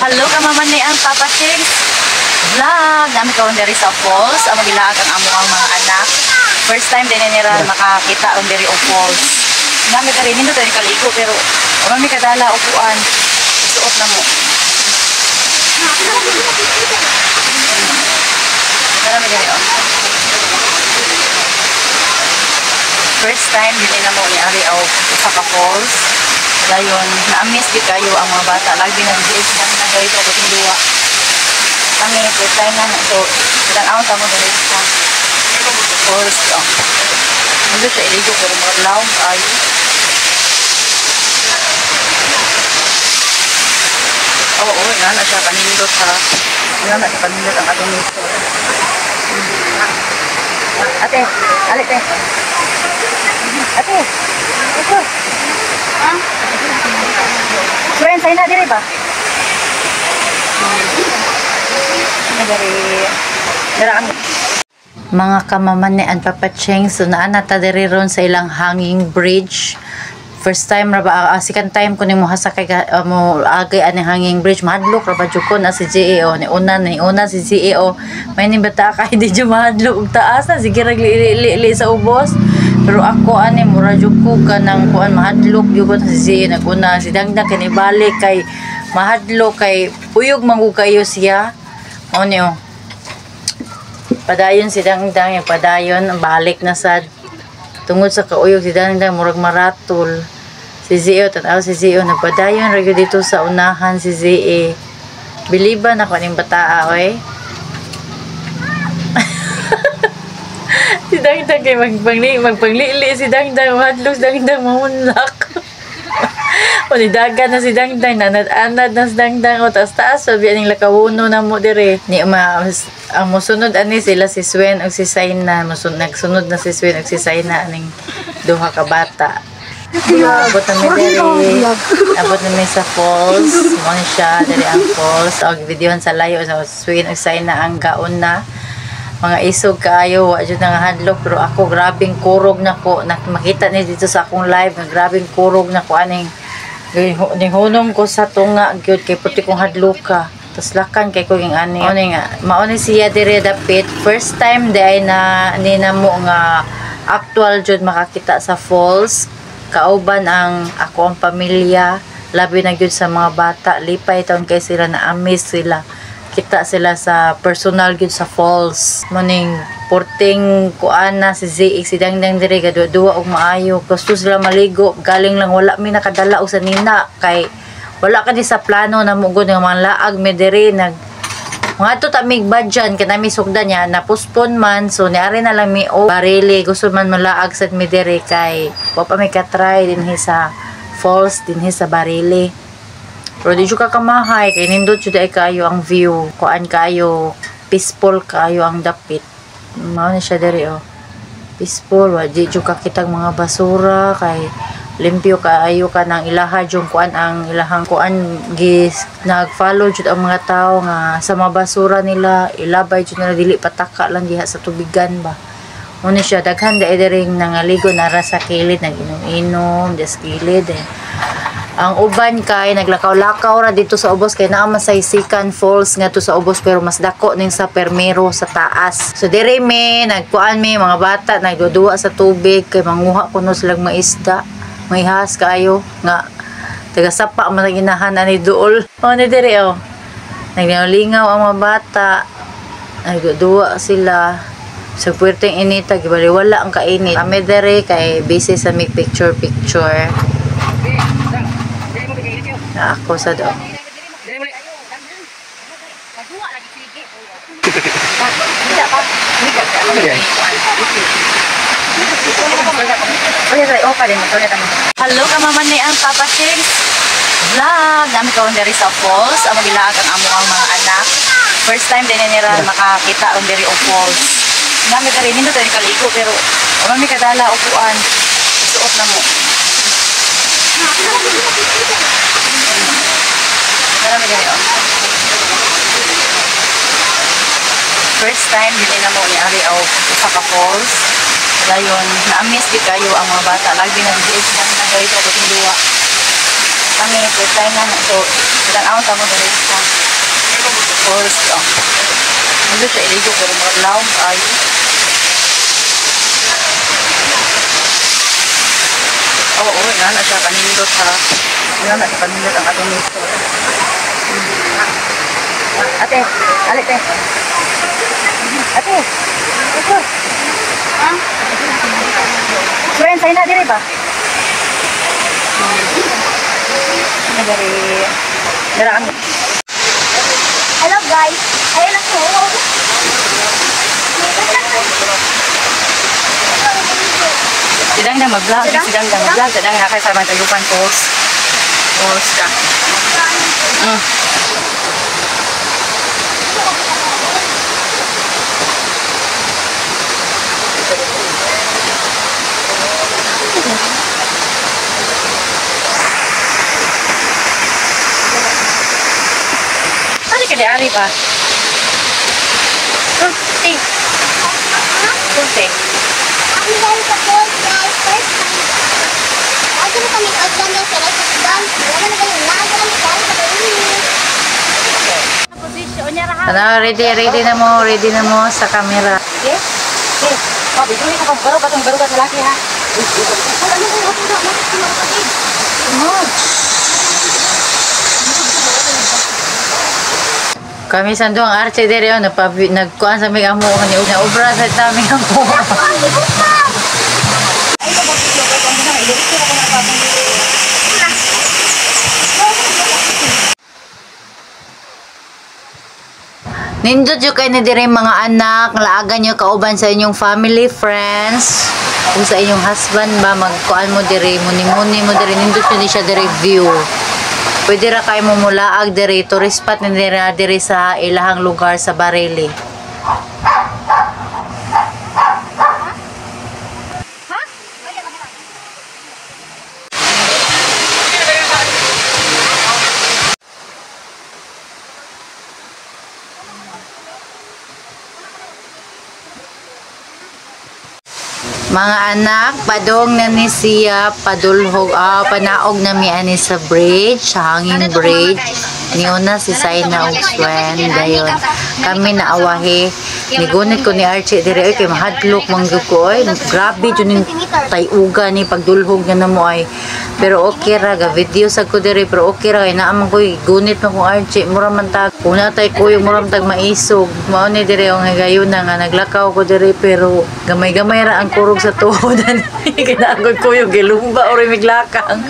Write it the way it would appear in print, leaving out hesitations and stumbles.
Hello ka maman ni ang Papa Chicks vlog. Dami ka on diri sa falls. Ang magilaag ang amo ang mga anak. First time din nila makakita on diri o falls. Dami ka rin nito diri kaligo pero mami kadala upuan. Suot na mo. Dami diri on. First time din nila mo ni ari o sa falls. Dayon, na-miss di kayo ang mga bata. Lagi na di sila na dito ako tinduwa. Kami, first time na. So, ilang out ako na rin sa forest ko. Hindi siya iligo pero mga laong kayo. Oo, nga na siya panindot ha. Nga na siya panindot ang atong nito. Ate, alit eh. Ate, ito. Ah? Friend, sa'yo na diri ba? Mga kamaman ni Papa Cheng, so naan nata diri ron sa ilang hanging bridge. First time ra ba, second time ko ni mo hasakay mo agay aning hanging bridge. Mahadlok ra ba jud ko na si GEO ni una si GEO. May ni bata ka hindi jud mahadlok taas na sige ra li sa ubos. Pero ako ani mura jud ko kanang kuan mahadlok jud ko si GEO naguna si Dangdang kani balik kay mahadlok kay uyog mangu kayo siya. O niyo. Padayon si Dangdang yung padayon balik na sad tungod sa kauyog si Dangdang murag maratol. Si GEO tanaw si GEO nagpadayon ra gyud dito sa unahan si GE. Biliban ako ning bataa oy. Si Dangdang kay magpanglili si Dangdang hadlok si Dangdang mamunlak. O ni dagan na si Dangdang nanad-anad na si Dangdang o taas-taas sabi aning lakawuno na mo dire ni ang mosunod ani sila si Swen ug si Saina nagsunod na si Swen ug si Saina aning duha ka bata. Abot na mi dire abot na mi sa falls mo ni siya dire ang falls og videohan sa layo sa Swen ug Saina ang gaon na mga isog kaayo wa jud nga hadlok pero ako grabing kurog nako makita ni dito sa akong live nga grabing kurog nako aning hunong ko sa tunga gyud kay puti kong hadloka tas lakan kay ko ging ani nga mauni siya dire dapit first time di ay na ninamo nga actual jud makakita sa falls kauban ang ako ang pamilya labi na gyud sa mga bata lipay taon kay sila na amaze sila kita sila sa personal gyud sa falls maning porting kuana si ZX si Dangdang dire gadua og maayo gusto sila maligo galing lang wala mi nakadala og sa nina kay wala ka di sa plano na mugod nga mga laag mi dire nag mga to tamig badyan kanami sugdan niya na postpone man so niari na lang mi o barili gusto man malaag sad mi dire kay wa pa mi ka try dinhi sa falls dinhi sa barili. Pero di ka kamahay kay nindot jud ay kayo ang view kuan kayo peaceful kayo ang dapit mao ni siya diri oh peaceful wa di jud ka kitag mga basura kay limpyo kaayo ka nang ilaha jud kuan ang ilahang kuan gis nag-follow jud ang mga tao nga sa mga basura nila ilabay jud nila dili pataka lang diha sa tubigan ba mao ni siya daghan diri nangaligo nara sa kilid naginom-inom des kilid ang uban kay naglakaw-lakaw ra dito sa ubos kay naa man sa Isikan Falls nga to sa ubos pero mas dako ning sa Permero sa taas. So dire mi nagkuan mi mga bata nagduduwa sa tubig kay manguha kuno sila mga isda. May has kayo nga taga sapa man ginahan ani duol. O ni dire oh. Naglingaw ang mga bata. Nagduduwa sila sa puwerteng inita gibali wala ang kainit. Kami dire kay busy sa mig picture. Na ako sa do. Hello ka maman ni ang Papa Chicks vlog. Dami ka on diri sa falls. Ang magilaag ang amo ang mga anak. First time din nila makakita on diri o falls. Dami ka rin nito diri kaligo pero mami kadala upuan. Suot na mo. Marami diri on. First time din na mo ni ari og sa falls. Dayon na-miss gid kayo ang mga bata lagi na di sila na dito ako tinduwa. Kami first time na so ilang out ako diri sa Tapos, ano siya iligo pero mga laong ay. Oo, nga na siya kanindot ha. Nga na siya kanindot ang atong nito. Ate, alit eh. Ate, ito. Friend, sa'yo na diri ba? Dari kami. Hello guys, ayun ako. Sidang na mag-vlog, sidang na mag-vlog, sidang nga kayo sa mga tayupan post ka. Ano ka di-ari ba? Kunti. Kunti. Ako dahil sa cold guys, first time. Ako na kami agdan daw sa right sa sudan. Wala na ganyan na. Ako kami dahil sa kainin. Posisyon niya rahat. Ano, ready na mo sa camera. Okay? Okay. Oh, bigyan ka pang baro ka sa laki ha. Kami sando ang arche dere nagkuan sa mga amo ni obra sa taming amo. Nindot yung kayo na dire mga anak, laagan nyo kauban sa inyong family, friends, kung sa inyong husband ba, magkuan mo dire, muni-muni mo dire, nindot nyo di siya dire view. Pwede ra kayo mo mulaag dire, tourist spot na dire sa ilahang lugar sa Barili. Mga anak, padong na ni siya, padulhog, panaog na mi ani sa bridge, sa hanging bridge. Niuna si Saina og Swen, dayon. Kami naawahi. Nigunit ko ni Archie dire kay mahadlok manggug ko oy. Grabe jud ning tayuga ni pagdulhog na mo ay. Pero okay ra ga video sa ko dire pero okay ra kay naamang ko gunit man ko Archie mura man tag. Una tay ko yung muram tag maisog. Mao ni dire ang gayon nga naglakaw ko dire pero gamay-gamay ra ang kurog sa tuhod. Kinagod ko yung gilumba or miglakang.